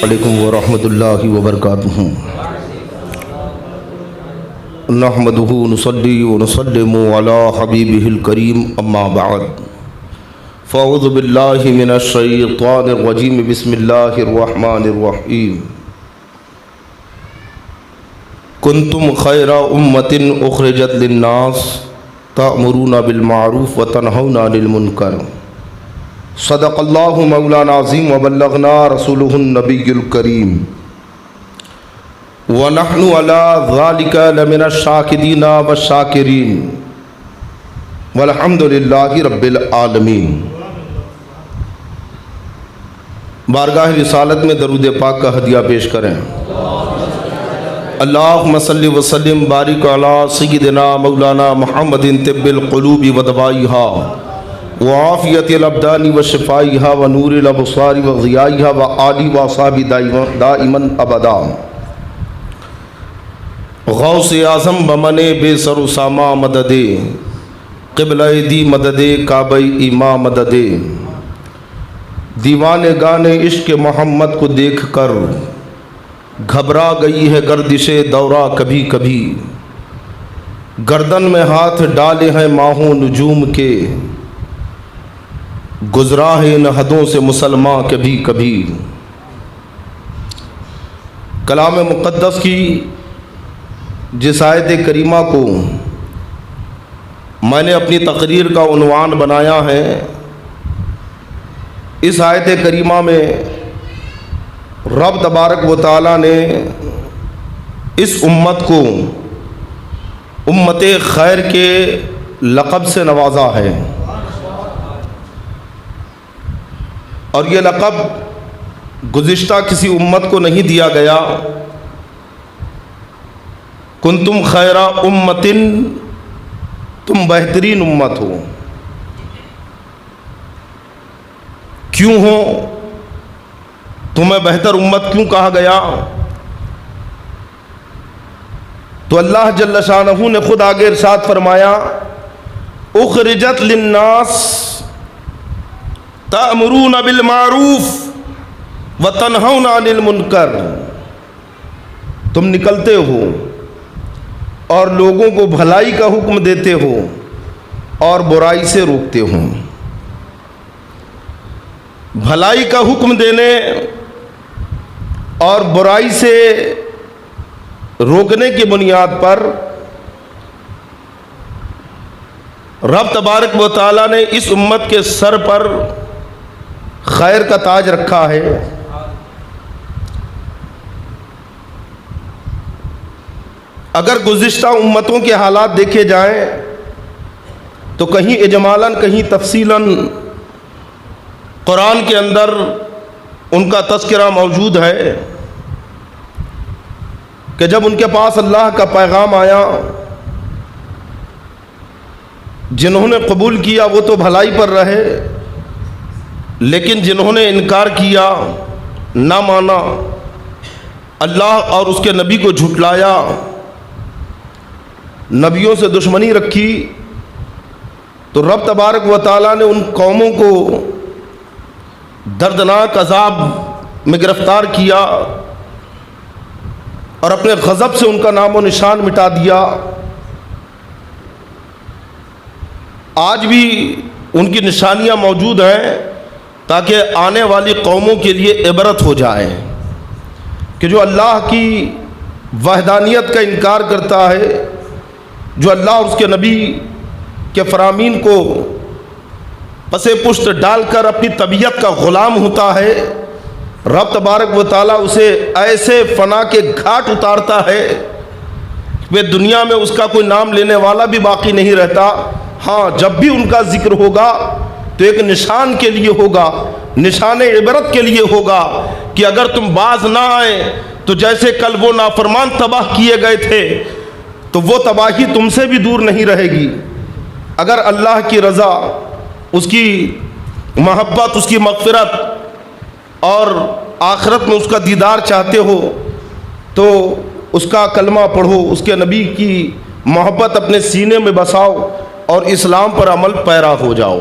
علیکم ورحمۃ اللہ وبرکاتہ۔ نحمدہ نصلی ونسلم علی حبیبہ الکریم، اما بعد فاعوذ باللہ من الشیطان الرجیم، بسم اللہ الرحمن الرحیم۔ کنتم خیر امۃ اخرجت للناس تأمرون بالمعروف وتنہون عن المنکر، صدق اللہ مولانا عظیم وبلغنا رسولہ النبی الکریم، ونحن علی ذلک لمن الشاکرین والشاکرین، والحمد للہ رب العالمین۔ بارگاہ رسالت میں درود پاک کا ہدیہ پیش کریں۔ اللہم صلی وسلم بارک علی سیدنا مولانا محمد طب القلوب ودوائیہا وعافیت الابدان وشفائیہا ونور الابصار وضیائیہا وآلی واصحاب دائما ابدا۔ غوث اعظم بمن بے سر و ساما مدد، قبلہ دی مدد کعبہ ایما مدد، دیوان گان عشق محمد کو دیکھ کر گھبرا گئی ہے گردش دورہ کبھی کبھی، گردن میں ہاتھ ڈالے ہیں ماہوں نجوم کے، گزرا ہے ان حدوں سے مسلمان کبھی کبھی۔ کلام مقدس کی جس آیت کریمہ کو میں نے اپنی تقریر کا عنوان بنایا ہے، اس آیت کریمہ میں رب تبارک و تعالیٰ نے اس امت کو امت خیر کے لقب سے نوازا ہے، اور یہ لقب گزشتہ کسی امت کو نہیں دیا گیا۔ کنتم خیر امۃ، تم بہترین امت ہو۔ کیوں ہو؟ تمہیں بہتر امت کیوں کہا گیا؟ تو اللہ جل شانہ نے خود آگے ارشاد فرمایا، اخرجت للناس تأمرون بالمعروف وتنہون عن المنکر، تم نکلتے ہو اور لوگوں کو بھلائی کا حکم دیتے ہو اور برائی سے روکتے ہو۔ بھلائی کا حکم دینے اور برائی سے روکنے کی بنیاد پر رب تبارک و تعالیٰ نے اس امت کے سر پر خیر کا تاج رکھا ہے۔ اگر گزشتہ امتوں کے حالات دیکھے جائیں تو کہیں اجمالاً کہیں تفصیلاً قرآن کے اندر ان کا تذکرہ موجود ہے کہ جب ان کے پاس اللہ کا پیغام آیا، جنہوں نے قبول کیا وہ تو بھلائی پر رہے، لیکن جنہوں نے انکار کیا، نہ مانا، اللہ اور اس کے نبی کو جھٹلایا، نبیوں سے دشمنی رکھی، تو رب تبارک و تعالیٰ نے ان قوموں کو دردناک عذاب میں گرفتار کیا اور اپنے غضب سے ان کا نام و نشان مٹا دیا۔ آج بھی ان کی نشانیاں موجود ہیں تاکہ آنے والی قوموں کے لیے عبرت ہو جائے کہ جو اللہ کی وحدانیت کا انکار کرتا ہے، جو اللہ اور اس کے نبی کے فرامین کو پسے پشت ڈال کر اپنی طبیعت کا غلام ہوتا ہے، رب تبارک و تعالیٰ اسے ایسے فنا کے گھاٹ اتارتا ہے کہ دنیا میں اس کا کوئی نام لینے والا بھی باقی نہیں رہتا۔ ہاں، جب بھی ان کا ذکر ہوگا تو ایک نشان کے لیے ہوگا، نشان عبرت کے لیے ہوگا کہ اگر تم باز نہ آئے تو جیسے کل وہ نافرمان تباہ کیے گئے تھے تو وہ تباہی تم سے بھی دور نہیں رہے گی۔ اگر اللہ کی رضا، اس کی محبت، اس کی مغفرت اور آخرت میں اس کا دیدار چاہتے ہو تو اس کا کلمہ پڑھو، اس کے نبی کی محبت اپنے سینے میں بساؤ اور اسلام پر عمل پیرا ہو جاؤ۔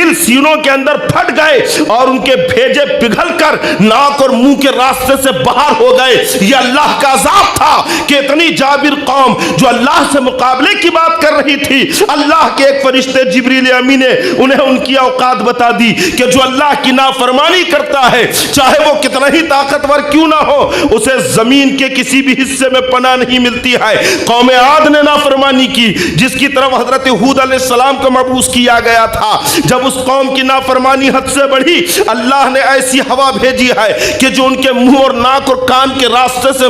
دل سینوں کے اندر پھٹ گئے اور ان کے بھیجے پگھل کر ناک اور منہ کے راستے سے باہر ہو گئے۔ یہ اللہ کا عذاب تھا کہ اتنی جابر قوم جو اللہ سے مقابلے کی بات کر رہی تھی، اللہ کے ایک فرشتے جبریل امی نے انہیں ان کی اوقات بتا دی کہ جو اللہ کی نافرمانی کرتا ہے چاہے وہ کتنا ہی طاقتور کیوں نہ ہو، اسے زمین کے کسی بھی حصے میں پناہ نہیں ملتی ہے۔ قوم عاد نے نافرمانی کی جس کی طرف حضرت ہود علیہ السلام کو مبعوث کیا گیا تھا۔ جب اس قوم کی نافرمانی حد سے بڑھی، اللہ نے ایسی ہوا بھیجی ہے کہ جو ان کے منہ اور ناک اور کان کے راستے سے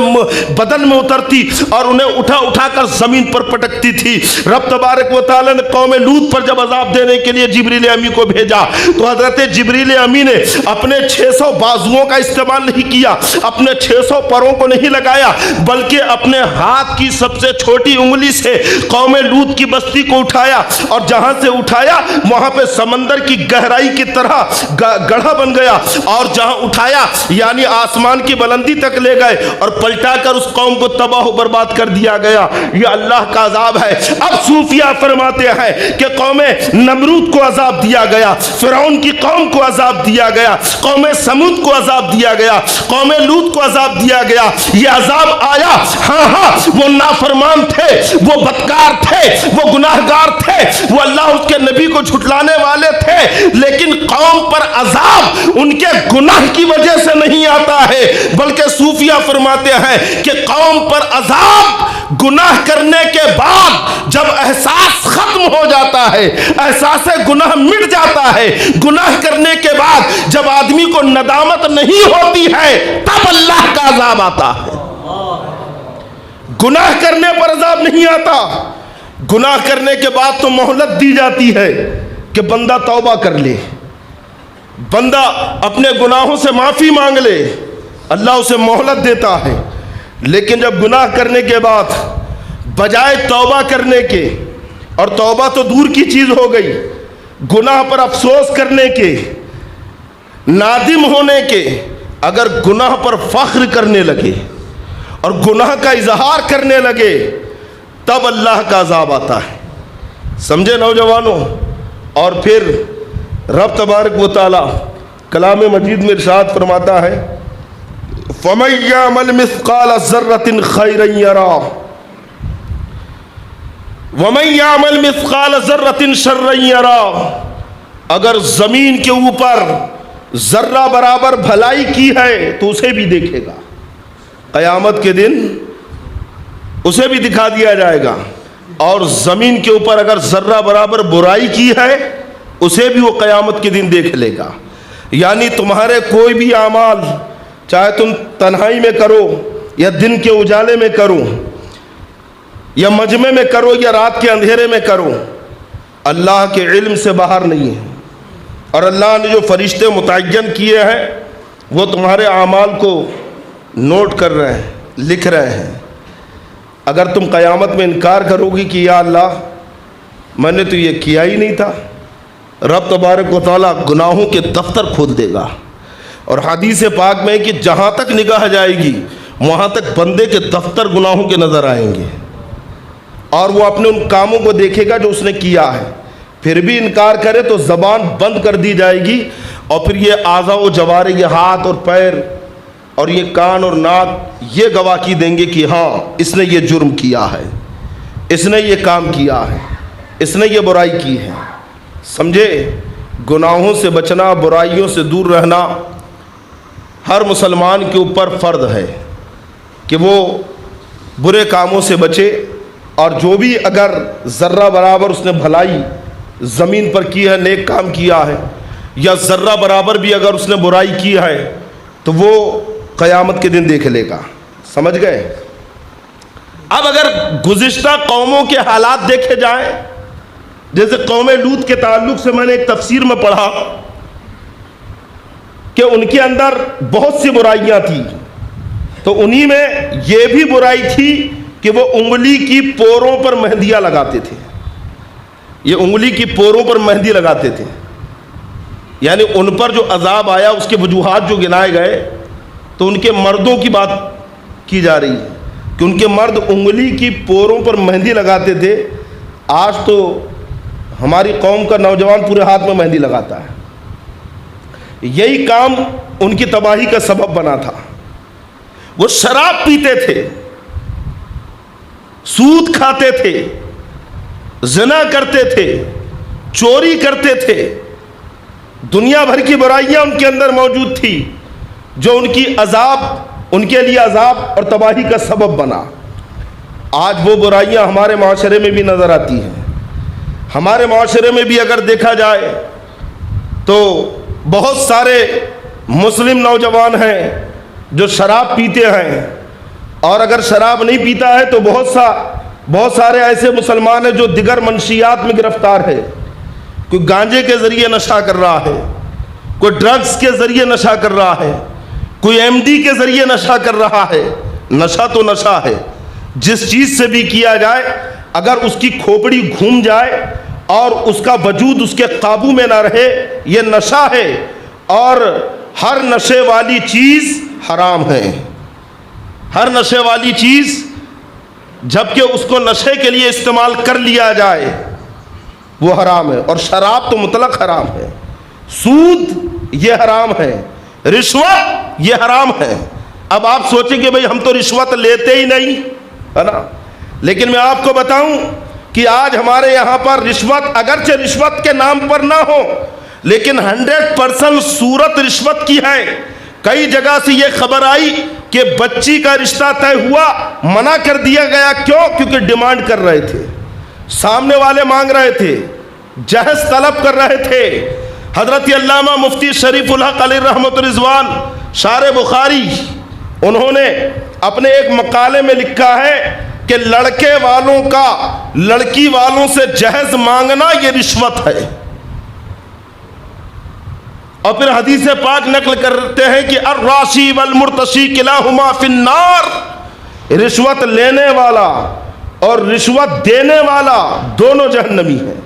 بدن میں اترتی اور انہیں اٹھا اٹھا کر زمین پر پٹکتی تھی۔ رب تبارک و تعالی نے قوم لوط پر جب عذاب دینے کے لیے جبریل امی کو بھیجا تو حضرت جبریل امی نے اپنے 600 بازوؤں کا استعمال نہیں کیا، اپنے 600 پروں کو نہیں لگایا، بلکہ اپنے ہاتھ کی سب سے چھوٹی انگلی سے قوم لوط کی بستی کو اٹھایا، اور جہاں سے اٹھایا وہاں پہ سمندر کی گہرائی کی طرح گڑھا بن گیا، اور جہاں اٹھایا یعنی آسمان کی بلندی تک لے گئے اور پلٹا کر اس قوم کو تباہ و برباد کر دیا گیا۔ یہ اللہ کا عذاب ہے۔ اب صوفیہ فرماتے ہیں کہ قوم نمرود کو عذاب دیا گیا، فرعون کی قوم کو عذاب دیا گیا، قوم سمود کو عذاب دیا گیا، قوم لوط کو عذاب دیا گیا۔ یہ عذاب آیا، ہاں وہ نافرمان تھے، وہ بدکار تھے، وہ گناہگار تھے، وہ اللہ اس کے نبی کو جھٹلانے والے تھے، لیکن قوم پر عذاب ان کے گناہ کی وجہ سے نہیں آتا ہے، بلکہ صوفیہ فرماتے ہیں کہ قوم پر عذاب گناہ کرنے کے بعد جب احساس ختم ہو جاتا ہے، احساس گناہ مٹ جاتا ہے، گناہ کرنے کے بعد جب آدمی کو ندامت نہیں ہوتی ہے تب اللہ کا عذاب آتا ہے۔ گناہ کرنے پر عذاب نہیں آتا، گناہ کرنے کے بعد تو مہلت دی جاتی ہے کہ بندہ توبہ کر لے، بندہ اپنے گناہوں سے معافی مانگ لے، اللہ اسے مہلت دیتا ہے۔ لیکن جب گناہ کرنے کے بعد بجائے توبہ کرنے کے، اور توبہ تو دور کی چیز ہو گئی، گناہ پر افسوس کرنے کے، نادم ہونے کے، اگر گناہ پر فخر کرنے لگے اور گناہ کا اظہار کرنے لگے تب اللہ کا عذاب آتا ہے۔ سمجھے نوجوانوں؟ اور پھر رب تبارک و تعالی کلام مجید میں ارشاد فرماتا ہے فَمَن يَعْمَلْ مِثْقَالَ ذَرَّةٍ خَيْرًا يَرَهُ وَمَن يَعْمَلْ مِثْقَالَ ذَرَّةٍ شَرًّا يَرَهُ، اگر زمین کے اوپر ذرہ برابر بھلائی کی ہے تو اسے بھی دیکھے گا، قیامت کے دن اسے بھی دکھا دیا جائے گا، اور زمین کے اوپر اگر ذرہ برابر برائی کی ہے اسے بھی وہ قیامت کے دن دیکھ لے گا۔ یعنی تمہارے کوئی بھی اعمال، چاہے تم تنہائی میں کرو یا دن کے اجالے میں کرو یا مجمع میں کرو یا رات کے اندھیرے میں کرو، اللہ کے علم سے باہر نہیں ہے، اور اللہ نے جو فرشتے متعین کیے ہیں وہ تمہارے اعمال کو نوٹ کر رہے ہیں، لکھ رہے ہیں۔ اگر تم قیامت میں انکار کرو گی کہ یا اللہ میں نے تو یہ کیا ہی نہیں تھا، رب تبارک و تعالیٰ گناہوں کے دفتر کھول دے گا، اور حدیث پاک میں کہ جہاں تک نگاہ جائے گی وہاں تک بندے کے دفتر گناہوں کے نظر آئیں گے، اور وہ اپنے ان کاموں کو دیکھے گا جو اس نے کیا ہے۔ پھر بھی انکار کرے تو زبان بند کر دی جائے گی، اور پھر یہ اعضاء و جوارح، یہ ہاتھ اور پیر اور یہ کان اور ناک یہ گواہی دیں گے کہ ہاں اس نے یہ جرم کیا ہے، اس نے یہ کام کیا ہے، اس نے یہ برائی کی ہے۔ سمجھے؟ گناہوں سے بچنا، برائیوں سے دور رہنا ہر مسلمان کے اوپر فرض ہے کہ وہ برے کاموں سے بچے، اور جو بھی اگر ذرہ برابر اس نے بھلائی زمین پر کی ہے، نیک کام کیا ہے، یا ذرہ برابر بھی اگر اس نے برائی کی ہے تو وہ قیامت کے دن دیکھ لے گا۔ سمجھ گئے؟ اب اگر گزشتہ قوموں کے حالات دیکھے جائیں، جیسے قوم لوط کے تعلق سے میں نے ایک تفسیر میں پڑھا کہ ان کے اندر بہت سی برائیاں تھیں، تو انہی میں یہ بھی برائی تھی کہ وہ انگلی کی پوروں پر مہندیاں لگاتے تھے، یہ انگلی کی پوروں پر مہندی لگاتے تھے۔ یعنی ان پر جو عذاب آیا اس کے وجوہات جو گنائے گئے تو ان کے مردوں کی بات کی جا رہی ہے کہ ان کے مرد انگلی کی پوروں پر مہندی لگاتے تھے۔ آج تو ہماری قوم کا نوجوان پورے ہاتھ میں مہندی لگاتا ہے. یہی کام ان کی تباہی کا سبب بنا تھا. وہ شراب پیتے تھے, سود کھاتے تھے, زنا کرتے تھے, چوری کرتے تھے, دنیا بھر کی برائیاں ان کے اندر موجود تھی جو ان کے لیے عذاب اور تباہی کا سبب بنا. آج وہ برائیاں ہمارے معاشرے میں بھی نظر آتی ہیں. ہمارے معاشرے میں بھی اگر دیکھا جائے تو بہت سارے مسلم نوجوان ہیں جو شراب پیتے ہیں, اور اگر شراب نہیں پیتا ہے تو بہت سارے ایسے مسلمان ہیں جو دیگر منشیات میں گرفتار ہے. کوئی گانجے کے ذریعے نشہ کر رہا ہے, کوئی ڈرگز کے ذریعے نشہ کر رہا ہے, کوئی MD کے ذریعے نشہ کر رہا ہے. نشہ تو نشہ ہے, جس چیز سے بھی کیا جائے اگر اس کی کھوپڑی گھوم جائے اور اس کا وجود اس کے قابو میں نہ رہے, یہ نشہ ہے. اور ہر نشے والی چیز حرام ہے. ہر نشے والی چیز جبکہ اس کو نشے کے لیے استعمال کر لیا جائے وہ حرام ہے. اور شراب تو مطلق حرام ہے, سود یہ حرام ہے, رشوت یہ حرام ہے. اب آپ سوچیں کہ بھئی ہم تو رشوت لیتے ہی نہیں ہے نا, لیکن میں آپ کو بتاؤں کہ آج ہمارے یہاں پر رشوت اگرچہ رشوت کے نام پر نہ ہو لیکن 100% صورت رشوت کی ہے. کئی جگہ سے یہ خبر آئی کہ بچی کا رشتہ طے ہوا, منع کر دیا گیا. کیوں؟ کیونکہ ڈیمانڈ کر رہے تھے, سامنے والے مانگ رہے تھے, جہیز طلب کر رہے تھے. حضرت علامہ مفتی شریف الحق علیہ رحمۃ رضوان شارح بخاری, انہوں نے اپنے ایک مقالے میں لکھا ہے کہ لڑکے والوں کا لڑکی والوں سے جہیز مانگنا یہ رشوت ہے. اور پھر حدیث پاک نقل کرتے ہیں کہ الراشی والمرتشی کلاہما فی النار, رشوت لینے والا اور رشوت دینے والا دونوں جہنمی ہیں.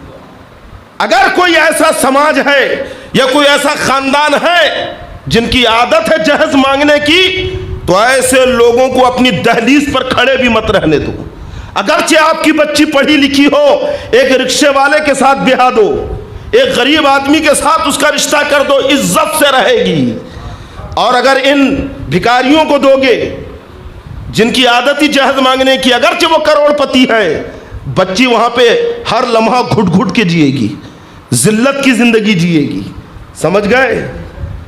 اگر کوئی ایسا سماج ہے یا کوئی ایسا خاندان ہے جن کی عادت ہے جہیز مانگنے کی, تو ایسے لوگوں کو اپنی دہلیز پر کھڑے بھی مت رہنے دو. اگرچہ آپ کی بچی پڑھی لکھی ہو, ایک رکشے والے کے ساتھ بیاہ دو, ایک غریب آدمی کے ساتھ اس کا رشتہ کر دو, عزت سے رہے گی. اور اگر ان بھکاریوں کو دو گے جن کی عادت ہی جہیز مانگنے کی, اگرچہ وہ کروڑ پتی ہے, بچی وہاں پہ ہر لمحہ گھٹ گھٹ کے جیے گی, ذلت کی زندگی جیے گی. سمجھ گئے؟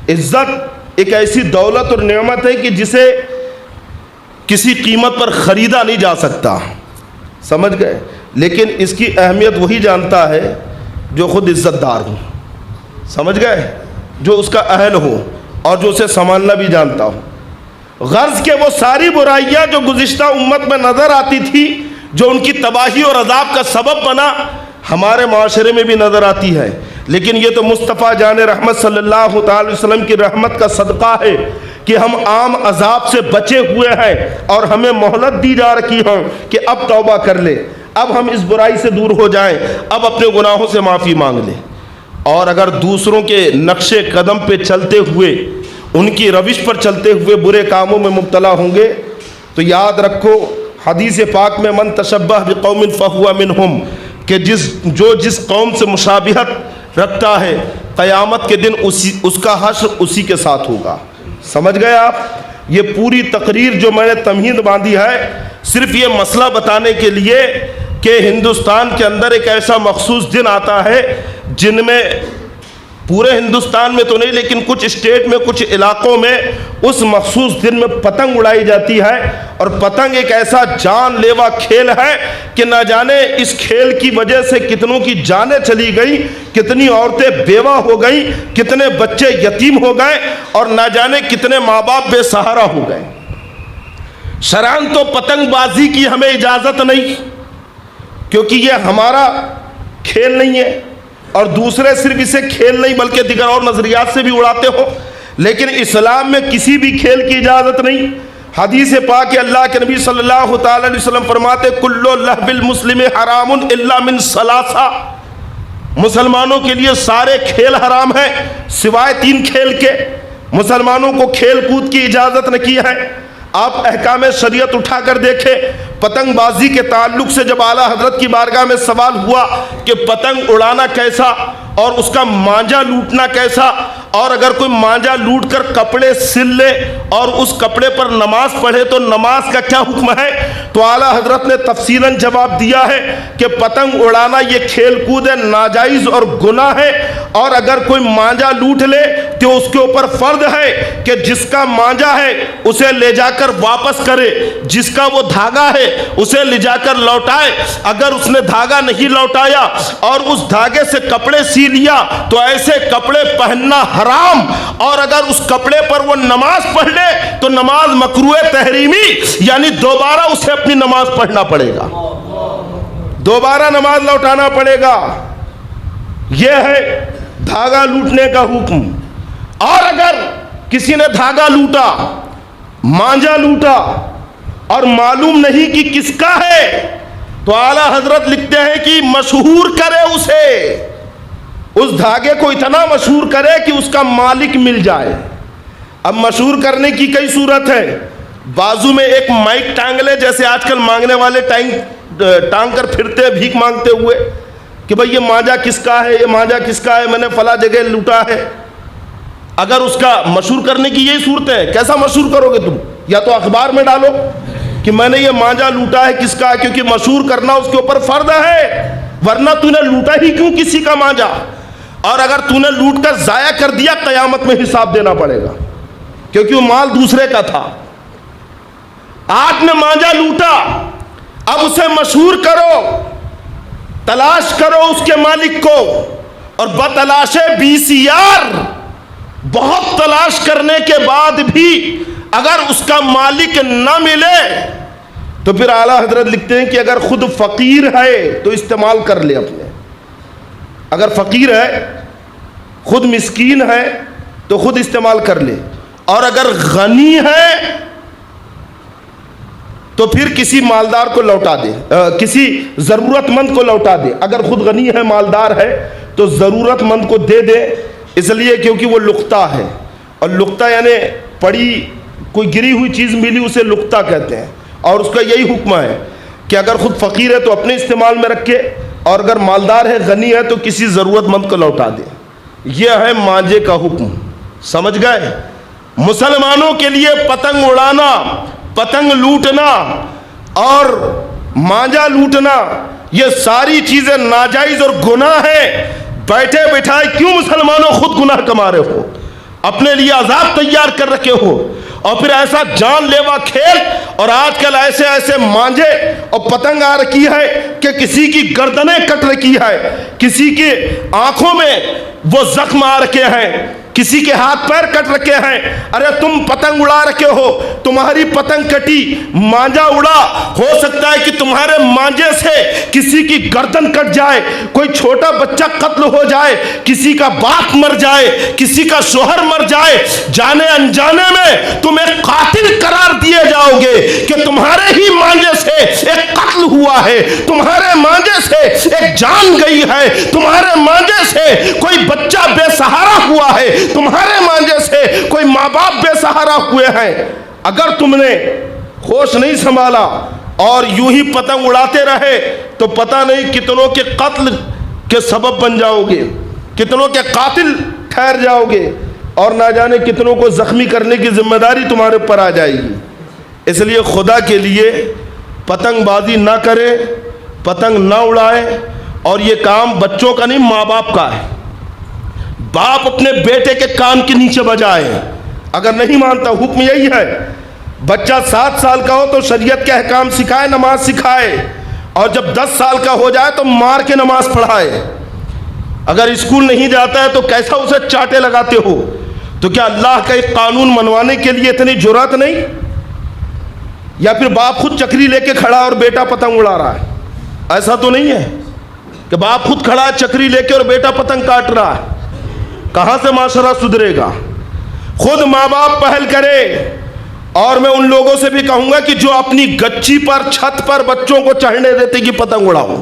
عزت ایک ایسی دولت اور نعمت ہے کہ جسے کسی قیمت پر خریدا نہیں جا سکتا. سمجھ گئے؟ لیکن اس کی اہمیت وہی جانتا ہے جو خود عزت دار ہو. سمجھ گئے؟ جو اس کا اہل ہو اور جو اسے سنبھالنا بھی جانتا ہو. غرض کہ وہ ساری برائیاں جو گزشتہ امت میں نظر آتی تھی, جو ان کی تباہی اور عذاب کا سبب بنا, ہمارے معاشرے میں بھی نظر آتی ہے. لیکن یہ تو مصطفیٰ جان رحمت صلی اللہ تعالی وسلم کی رحمت کا صدقہ ہے کہ ہم عام عذاب سے بچے ہوئے ہیں اور ہمیں مہلت دی جا رکھی ہے کہ اب توبہ کر لے, اب ہم اس برائی سے دور ہو جائیں, اب اپنے گناہوں سے معافی مانگ لیں. اور اگر دوسروں کے نقش قدم پہ چلتے ہوئے, ان کی روش پر چلتے ہوئے برے کاموں میں مبتلا ہوں گے تو یاد رکھو حدیث پاک میں من تشبہ بقوم فہو منہم, کہ جو جس قوم سے مشابہت رکھتا ہے قیامت کے دن اس کا حشر اسی کے ساتھ ہوگا. سمجھ گئے آپ؟ یہ پوری تقریر جو میں نے تمہید باندھی ہے صرف یہ مسئلہ بتانے کے لیے کہ ہندوستان کے اندر ایک ایسا مخصوص دن آتا ہے جن میں پورے ہندوستان میں تو نہیں لیکن کچھ اسٹیٹ میں, کچھ علاقوں میں اس مخصوص دن میں پتنگ اڑائی جاتی ہے. اور پتنگ ایک ایسا جان لیوا کھیل ہے کہ نہ جانے اس کھیل کی وجہ سے کتنوں کی جانیں چلی گئی, کتنی عورتیں بیوہ ہو گئیں, کتنے بچے یتیم ہو گئے, اور نہ جانے کتنے ماں باپ بے سہارا ہو گئے. شرعاً تو پتنگ بازی کی ہمیں اجازت نہیں, کیونکہ یہ ہمارا کھیل نہیں ہے, اور دوسرے صرف اسے کھیل نہیں بلکہ دیگر اور نظریات سے بھی اڑاتے ہو. لیکن اسلام میں کسی بھی کھیل کی اجازت نہیں. حدیث پاک اللہ کے نبی صلی اللہ تعالی علیہ وسلم فرماتے کل لہو المسلم حرام الا من ثلاثہ, مسلمانوں کے لیے سارے کھیل حرام ہیں سوائے 3 کھیل کے. مسلمانوں کو کھیل کود کی اجازت نہ کی ہے. آپ احکام شریعت اٹھا کر دیکھیں. پتنگ بازی کے تعلق سے جب اعلیٰ حضرت کی بارگاہ میں سوال ہوا کہ پتنگ اڑانا کیسا اور اس کا مانجا لوٹنا کیسا، اور اگر کوئی مانجا لوٹ کر کپڑے سل لے اور اس کپڑے پر نماز پڑھے تو نماز کا کیا حکم ہے، تو اعلیٰ حضرت نے تفصیلاً جواب دیا ہے کہ پتنگ اڑانا یہ کھیل کود ہے، ناجائز اور گناہ ہے، اور اگر کوئی مانجا لوٹ لے تو اس کے اوپر فرض ہے کہ جس کا مانجا ہے اسے لے جا کر واپس کرے، جس کا وہ دھاگا ہے اسے لے جا کر لوٹائے. اگر اس نے دھاگا نہیں لوٹایا اور اس دھاگے سے کپڑے سی لیا تو ایسے کپڑے پہننا حرام، اور اگر اس کپڑے پر وہ نماز پڑھ لے تو نماز مکروہ تحریمی، یعنی دوبارہ اسے اپنی نماز پڑھنا پڑے گا، دوبارہ نماز لوٹانا پڑے گا. یہ ہے دھاگا لوٹنے کا حکم. اور اگر کسی نے دھاگا لوٹا، مانجا لوٹا اور معلوم نہیں کہ کس کا ہے، تو اعلیٰ حضرت لکھتے ہیں کہ مشہور کرے اسے، اس دھاگے کو اتنا مشہور کرے کہ اس کا مالک مل جائے. اب مشہور کرنے کی کئی صورت ہے. بازو میں ایک مائک ٹانگ لے، جیسے آج کل مانگنے والے ٹانگ کر پھرتے ہیں بھیک مانگتے ہوئے کہ بھئی یہ مانجا کس کا ہے، یہ مانجا کس کا ہے، میں نے فلاں جگہ لوٹا ہے. اگر اس کا مشہور کرنے کی یہی صورت ہے، کیسا مشہور کرو گے تم؟ یا تو اخبار میں ڈالو کہ میں نے یہ مانجا لوٹا ہے، کس کا ہے، کیونکہ مشہور کرنا اس کے اوپر فرض ہے، ورنہ تو نے لوٹا ہی کیوں کسی کا مانجا. اور اگر تو نے لوٹ کر ضائع کر دیا قیامت میں حساب دینا پڑے گا، کیونکہ وہ مال دوسرے کا تھا. آپ نے مانجا لوٹا، اب اسے مشہور کرو، تلاش کرو اس کے مالک کو، اور بتلاش BCR بہت تلاش کرنے کے بعد بھی اگر اس کا مالک نہ ملے تو پھر اعلیٰ حضرت لکھتے ہیں کہ اگر خود فقیر ہے تو استعمال کر لے اپنے. اگر فقیر ہے، خود مسکین ہے تو خود استعمال کر لے، اور اگر غنی ہے تو پھر کسی مالدار کو لوٹا دے، کسی ضرورت مند کو لوٹا دے. اگر خود غنی ہے، مالدار ہے تو ضرورت مند کو دے دے، اس لیے کیونکہ وہ لقطہ ہے، اور لقطہ یعنی پڑی کوئی گری ہوئی چیز ملی اسے لقطہ کہتے ہیں. اور اس کا یہی حکم ہے کہ اگر خود فقیر ہے تو اپنے استعمال میں رکھے، اور اگر مالدار ہے، غنی ہے تو کسی ضرورت مند کو لوٹا دے. یہ ہے مانجے کا حکم. سمجھ گئے؟ مسلمانوں کے لیے پتنگ اڑانا، پتنگ لوٹنا اور مانجا لوٹنا، یہ ساری چیزیں ناجائز اور گناہ ہیں. بیٹھے بیٹھائے کیوں مسلمانوں خود گناہ کما رہے ہو، اپنے لیے عذاب تیار کر رکھے ہو، اور پھر ایسا جان لیوا کھیل. اور آج کل ایسے مانجے اور پتنگ آ رکھی ہے کہ کسی کی گردنیں کٹ رکھی ہے، کسی کی آنکھوں میں وہ زخم آ رکھے ہیں، کسی کے ہاتھ پیر کٹ رکھے ہیں. ارے تم پتنگ اڑا رکھے ہو، تمہاری پتنگ کٹی، مانجا اڑا، ہو سکتا ہے کہ تمہارے مانجے سے کسی کی گردن کٹ جائے، کوئی چھوٹا بچہ قتل ہو جائے، کسی کا باپ مر جائے، کسی کا شوہر مر جائے. جانے انجانے میں تم ایک قاتل قرار دیے جاؤ گے کہ تمہارے ہی مانجے سے ایک قتل ہوا ہے، تمہارے مانجے سے ایک جان گئی ہے، تمہارے مانجے سے کوئی بچہ بے سہارا ہوا ہے، تمہارے مانجے سے کوئی ماں باپ بے سہارا ہوئے ہیں. اگر تم نے ہوش نہیں سنبھالا اور یوں ہی پتنگ اڑاتے رہے تو پتہ نہیں کتنوں کے قتل کے سبب بن جاؤ گے، کتنوں کے قاتل ٹھہر جاؤ گے، اور نہ جانے کتنوں کو زخمی کرنے کی ذمہ داری تمہارے پر آ جائے گی. اس لیے خدا کے لیے پتنگ بازی نہ کرے، پتنگ نہ اڑائے. اور یہ کام بچوں کا نہیں، ماں باپ کا ہے. باپ اپنے بیٹے کے کان کے نیچے بجائے. اگر نہیں مانتا، حکم یہی ہے، بچہ 7 سال کا ہو تو شریعت کے احکام سکھائے، نماز سکھائے، اور جب 10 سال کا ہو جائے تو مار کے نماز پڑھائے. اگر اسکول نہیں جاتا ہے تو کیسا اسے چاٹے لگاتے ہو. تو کیا اللہ کا ایک قانون منوانے کے لیے اتنی جرأت نہیں؟ یا پھر باپ خود چکری لے کے کھڑا اور بیٹا پتنگ اڑا رہا ہے؟ ایسا تو نہیں ہے کہ باپ خود کھڑا ہے چکری لے کے اور بیٹا پتنگ کاٹ رہا ہے. کہاں سے معاشرہ سدھرے گا؟ خود ماں باپ پہل کرے. اور میں ان لوگوں سے بھی کہوں گا کہ جو اپنی گچی پر، چھت پر بچوں کو چڑھنے دیتے کہ پتنگ اڑاؤ،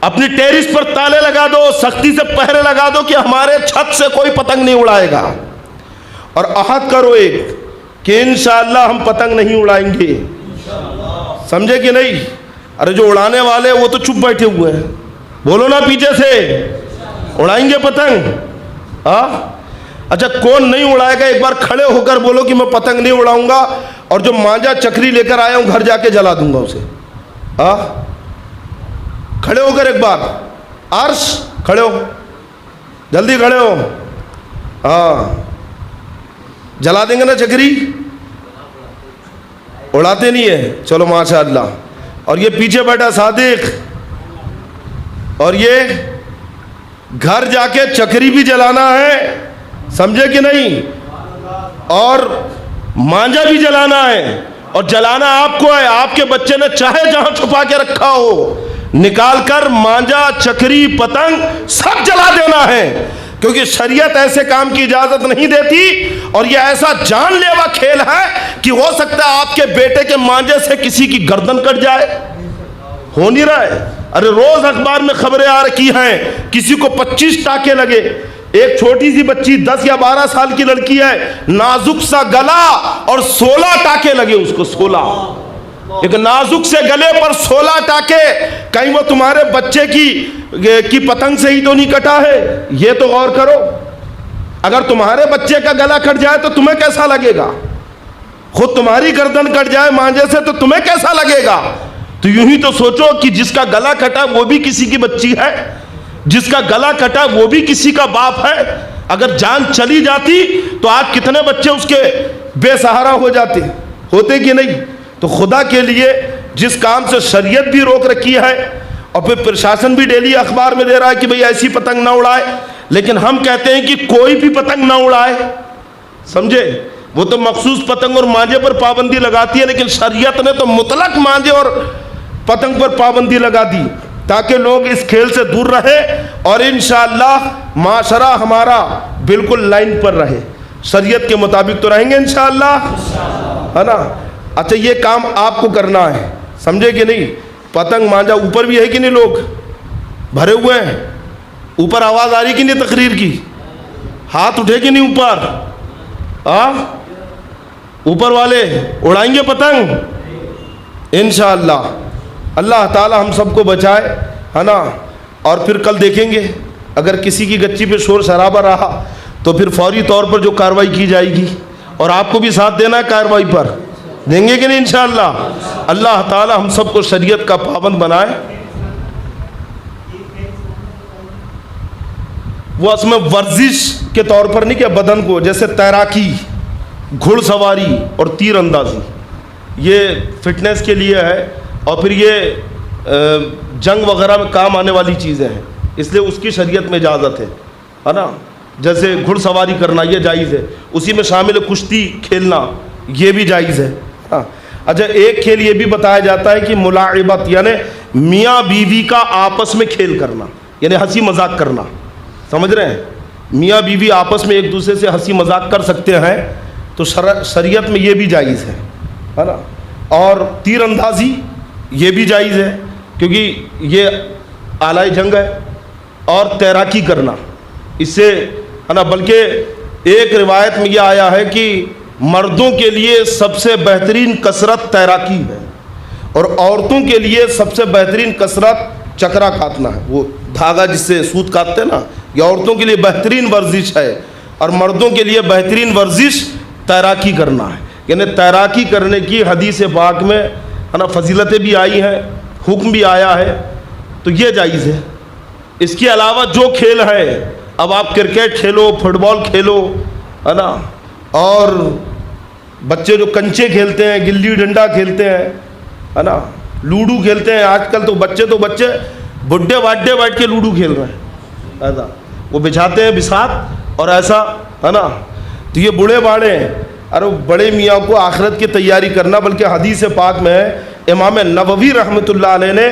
اپنی ٹیرس پر تالے لگا دو، سختی سے پہرے لگا دو کہ ہمارے چھت سے کوئی پتنگ نہیں اڑائے گا. اور عہد کرو ایک کہ انشاءاللہ ہم پتنگ نہیں اڑائیں گے. سمجھے کہ نہیں؟ ارے جو اڑانے والے وہ تو چپ بیٹھے ہوئے ہیں. بولو نا پیچھے سے, اڑائیں گے پتنگ؟ اچھا کون نہیں اڑائے گا؟ ایک بار کھڑے ہو کر بولو کہ میں پتنگ نہیں اڑاؤں گا, اور جو مانجا چکری لے کر آیا ہوں گھر جا کے جلا دوں گا اسے. کھڑے ہو کر ایک بار, عرش کھڑے ہو, جلدی کھڑے ہو. جلا دیں گے نا چکری؟ اڑاتے نہیں ہے. چلو ماشاء اللہ. اور یہ پیچھے بیٹھا صادق, اور یہ گھر جا کے چکری بھی جلانا ہے, سمجھے کہ نہیں؟ اور مانجا بھی جلانا ہے, اور جلانا آپ کو ہے. آپ کے بچے نے چاہے جہاں چھپا کے رکھا ہو, نکال کر مانجا چکری پتنگ سب جلا دینا ہے, کیونکہ شریعت ایسے کام کی اجازت نہیں دیتی. اور یہ ایسا جان لیوا کھیل ہے کہ ہو سکتا ہے آپ کے بیٹے کے مانجے سے کسی کی گردن کٹ جائے. ہو نہیں رہا ہے؟ ارے روز اخبار میں خبریں آ رکھی ہیں, کسی کو 25 ٹانکے لگے. ایک چھوٹی سی بچی 10 یا 12 سال کی لڑکی ہے, نازک سا گلا اور 16 ٹانکے لگے اس کو. 16 ایک نازک سے گلے پر 16 ٹانکے. کہیں وہ تمہارے بچے کی پتنگ سے ہی تو نہیں کٹا ہے؟ یہ تو غور کرو. اگر تمہارے بچے کا گلا کٹ جائے تو تمہیں کیسا لگے گا؟ خود تمہاری گردن کٹ جائے مانجے سے تو تمہیں کیسا لگے گا؟ تو یوں ہی تو سوچو کہ جس کا گلا کٹا وہ بھی کسی کی بچی ہے, جس کا گلا کٹا وہ بھی کسی کا باپ ہے. اگر جان چلی جاتی تو آج کتنے بچے اس کے بے سہارا ہو جاتے, ہوتے کہ نہیں؟ تو خدا کے لیے جس کام سے شریعت بھی روک رکھی ہے, اور پھر پرشاسن بھی ڈیلی اخبار میں دے رہا ہے کہ بھئی ایسی پتنگ نہ اڑائے, لیکن ہم کہتے ہیں کہ کوئی بھی پتنگ نہ اڑائے. سمجھے؟ وہ تو مخصوص پتنگ اور مانجے پر پابندی لگاتی ہے, لیکن شریعت نے تو مطلق مانجے اور پتنگ پر پابندی لگا دی تاکہ لوگ اس کھیل سے دور رہے, اور انشاءاللہ معاشرہ ہمارا بالکل لائن پر رہے. شریعت کے مطابق تو رہیں گے انشاءاللہ, ہے نا؟ اچھا یہ کام آپ کو کرنا ہے, سمجھے کہ نہیں؟ پتنگ مانجا اوپر بھی ہے کہ نہیں, لوگ بھرے ہوئے ہیں اوپر. آواز آ رہی کہ نہیں تقریر کی؟ ہاتھ اٹھے کہ نہیں اوپر؟ اوپر والے اڑائیں گے پتنگ انشاءاللہ. اللہ تعالی ہم سب کو بچائے, ہے نا؟ اور پھر کل دیکھیں گے اگر کسی کی گچی پہ شور شرابہ رہا تو پھر فوری طور پر جو کارروائی کی جائے گی, اور آپ کو بھی ساتھ دینا ہے کارروائی پر, دیں گے کہ نہیں انشاءاللہ؟ اللہ تعالی ہم سب کو شریعت کا پابند بنائے. وہ اس میں ورزش کے طور پر نہیں کہ بدن کو, جیسے تیراکی, گھڑ سواری اور تیر اندازی, یہ فٹنس کے لیے ہے, اور پھر یہ جنگ وغیرہ میں کام آنے والی چیزیں ہیں, اس لیے اس کی شریعت میں اجازت ہے نا؟ جیسے گھڑ سواری کرنا یہ جائز ہے, اسی میں شامل کشتی کھیلنا یہ بھی جائز ہے. اچھا ایک کھیل یہ بھی بتایا جاتا ہے کہ ملاعبت, یعنی میاں بیوی کا آپس میں کھیل کرنا, یعنی ہنسی مذاق کرنا. سمجھ رہے ہیں؟ میاں بیوی آپس میں ایک دوسرے سے ہنسی مذاق کر سکتے ہیں, تو شریعت میں یہ بھی جائز ہے نا؟ اور تیر اندازی یہ بھی جائز ہے کیونکہ یہ آلائے جنگ ہے. اور تیراکی کرنا اس سے, ہے نا؟ بلکہ ایک روایت میں یہ آیا ہے کہ مردوں کے لیے سب سے بہترین کثرت تیراکی ہے, اور عورتوں کے لیے سب سے بہترین کثرت چکرا کاٹنا ہے, وہ دھاگا جس سے سوت کاٹتے ہیں نا, یہ عورتوں کے لیے بہترین ورزش ہے, اور مردوں کے لیے بہترین ورزش تیراکی کرنا ہے. یعنی تیراکی کرنے کی حدیث پاک میں, ہے نا, فضیلتیں بھی آئی ہیں, حکم بھی آیا ہے, تو یہ جائز ہے. اس کے علاوہ جو کھیل ہے, اب آپ کرکٹ کھیلو, فٹ بال کھیلو, ہے نا, اور بچے جو کنچے کھیلتے ہیں, گلی ڈنڈا کھیلتے ہیں, ہے نا, لوڈو کھیلتے ہیں. آج کل تو بچے بڈھے باڈھے بیٹھ کے لوڈو کھیل رہے ہیں, ایسا وہ بچھاتے ہیں بساط اور ایسا, ہے نا. تو یہ بوڑھے باڑے ہیں. ارے بڑے میاں کو آخرت کی تیاری کرنا, بلکہ حدیث پاک میں ہے, امام نووی رحمۃ اللہ علیہ نے,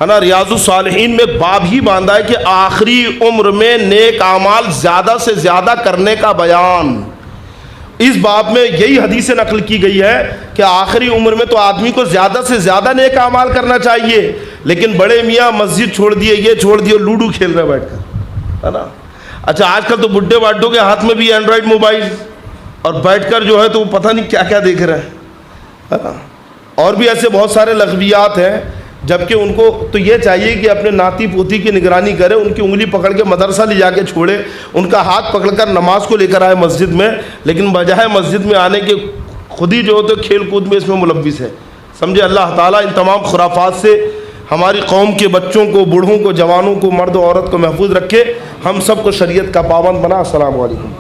ہے نا, ریاض الصالحین میں باب ہی باندھا ہے کہ آخری عمر میں نیک اعمال زیادہ سے زیادہ کرنے کا بیان. اس باب میں یہی حدیث نقل کی گئی ہے کہ آخری عمر میں تو آدمی کو زیادہ سے زیادہ نیک اعمال کرنا چاہیے, لیکن بڑے میاں مسجد چھوڑ دیے, یہ چھوڑ دیے, لوڈو کھیل رہے بیٹھ کر, ہے نا. اچھا آج کل تو بڈھے باڈوں کے ہاتھ میں بھی اینڈرائڈ موبائل, اور بیٹھ کر جو ہے تو وہ پتہ نہیں کیا کیا دیکھ رہے ہیں. اور بھی ایسے بہت سارے لغویات ہیں. جبکہ ان کو تو یہ چاہیے کہ اپنے ناتی پوتی کی نگرانی کرے, ان کی انگلی پکڑ کے مدرسہ لے جا کے چھوڑے, ان کا ہاتھ پکڑ کر نماز کو لے کر آئے مسجد میں, لیکن بجائے مسجد میں آنے کے خود ہی جو ہوتے کھیل کود میں اس میں ملوث ہے. سمجھے, اللہ تعالیٰ ان تمام خرافات سے ہماری قوم کے بچوں کو, بوڑھوں کو, جوانوں کو, مرد و عورت کو محفوظ رکھے. ہم سب کو شریعت کا پابند بنا. السلام علیکم.